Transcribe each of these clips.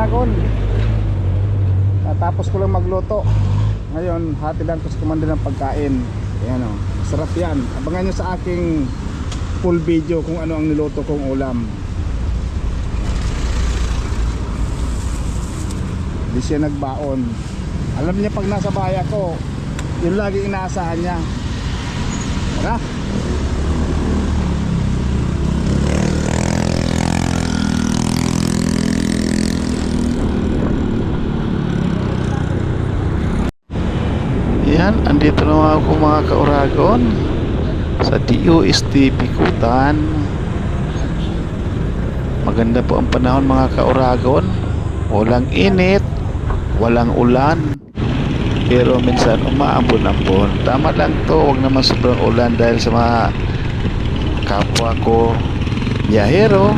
ka-Oragon. Tapos ko lang magluto. Ngayon, hatilan ko sa komando ng pagkain. Ayan o, sarap yan. Abangan nyo sa aking full video kung ano ang niluto kong ulam. Hindi siya nagbaon. Alam niya pag nasa bahay ako, yun lagi inaasahan niya. Tara. Yan, andito na ako mga ka-Oragon sa DOST Bikutan. Maganda po ang panahon mga ka-Oragon. Walang init, walang ulan, pero minsan umaambon-ambon. Tama lang to, wag naman sobrang ulan dahil sa mga kapwa ko biyahero.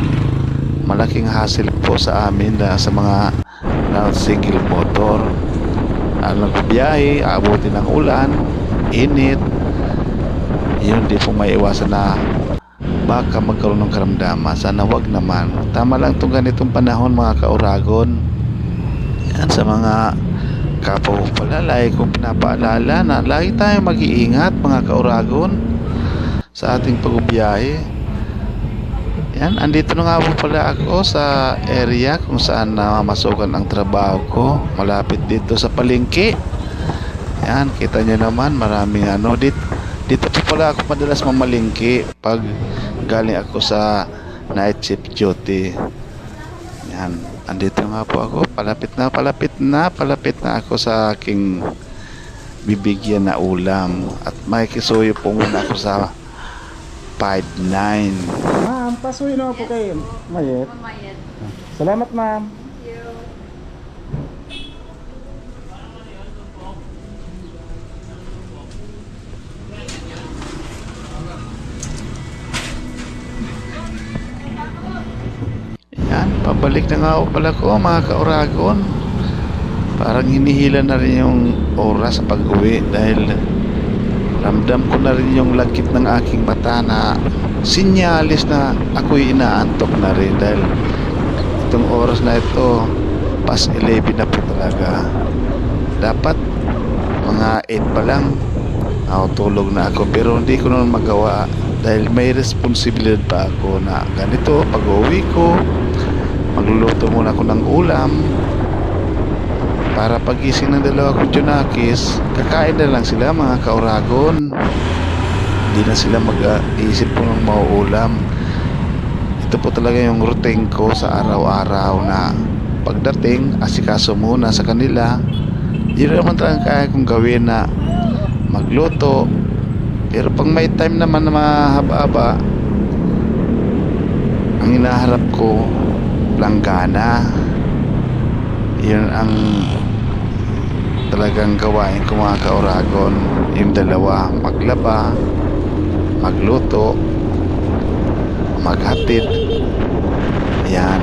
Malaking hassle po sa amin sa mga single motor. Alam ko biyahe, aabutin ng ulan, init. Yun di po may iwasan na baka magkaroon ng karamdaman. Sana wag naman. Tama lang itong ganitong panahon mga ka-Oragon. Yan sa mga kapwa ko pala, lagi kong pinapaalala na lagi tayong mag-iingat mga ka-Oragon sa ating pagbiyahe. Yan, andito na nga po pala ako sa area kung saan namamasukan ang trabaho ko. Malapit dito sa palengke. Yan, kita nyo naman maraming dito po pala ako madalas mamalingki pag galing ako sa night shift duty. Yan, andito nga po ako. Palapit na ako sa aking bibigyan na ulam. At makikisuyo po muna ako sa 5-9. Ma'am, pasuyo na po kayo. Mayet. Salamat ma'am. Yan, pabalik na nga pala ko mga ka-Oragon. Parang hinihila na rin yung oras sa pag-uwi dahil ramdam ko na rin yung lagkit ng aking mata na sinyalis na ako'y inaantok na rin dahil itong oras na ito past 11 na po talaga. Dapat mga 8 pa lang tulog na ako, pero hindi ko naman magawa dahil may responsibilidad pa ako na ganito. Pag uwi ko, magluluto muna ako ng ulam para pagising ng dalawa kong Junakis, kakain na lang sila mga ka-Oragon. Hindi na sila mag-iisip po ng mauulam. Ito po talaga yung routine ko sa araw-araw na pagdating, asikaso muna sa kanila. Yun naman talagang kaya kong gawin na magluto. Pero pag may time naman na mahaba-haba, ang hinaharap ko, langgana. Yun ang talagang gawain ko mga ka-Oragon. Yung dalawa, maglaba, magluto, maghatid. Yan.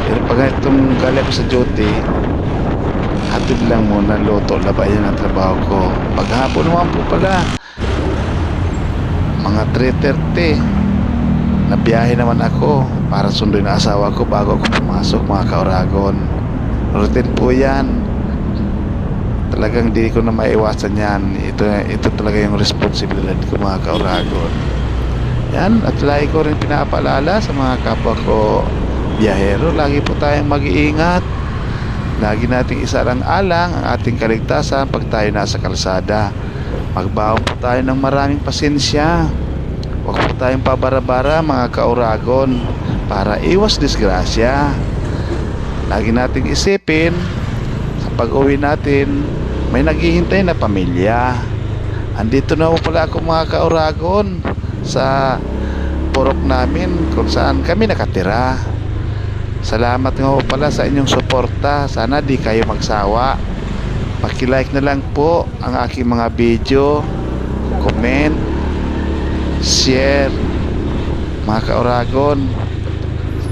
Pero pag itong galing ko sa duty, hatid lang muna, luto, laba, yan ang trabaho ko. Paghapon naman po pala, mga 3:30, nabiyahe naman ako para sunduin ang asawa ko bago ako pumasok mga ka-Oragon. Routine po yan. Talagang di ko na maiwasan yan. Ito talaga yung responsibilidad ko mga ka-Oragon. Yan, at lagi ko rin pinapaalala sa mga kapwa ko biyahero, lagi po tayong mag-iingat. Lagi nating isarang-alang ang ating kaligtasan pag tayo nasa kalsada. Magbaon po tayo ng maraming pasensya. Huwag po tayong pabara-bara mga ka-Oragon para iwas disgrasya. Lagi nating isipin sa pag-uwi natin, may naghihintay na pamilya. Andito na po pala ako mga ka-Oragon sa purok namin kung saan kami nakatira. Salamat nga po pala sa inyong suporta. Sana di kayo magsawa. Paki-like na lang po ang aking mga video, comment, share. Mga ka-Oragon,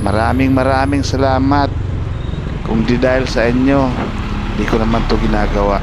maraming salamat. Kung di dahil sa inyo, di ko naman to ginagawa.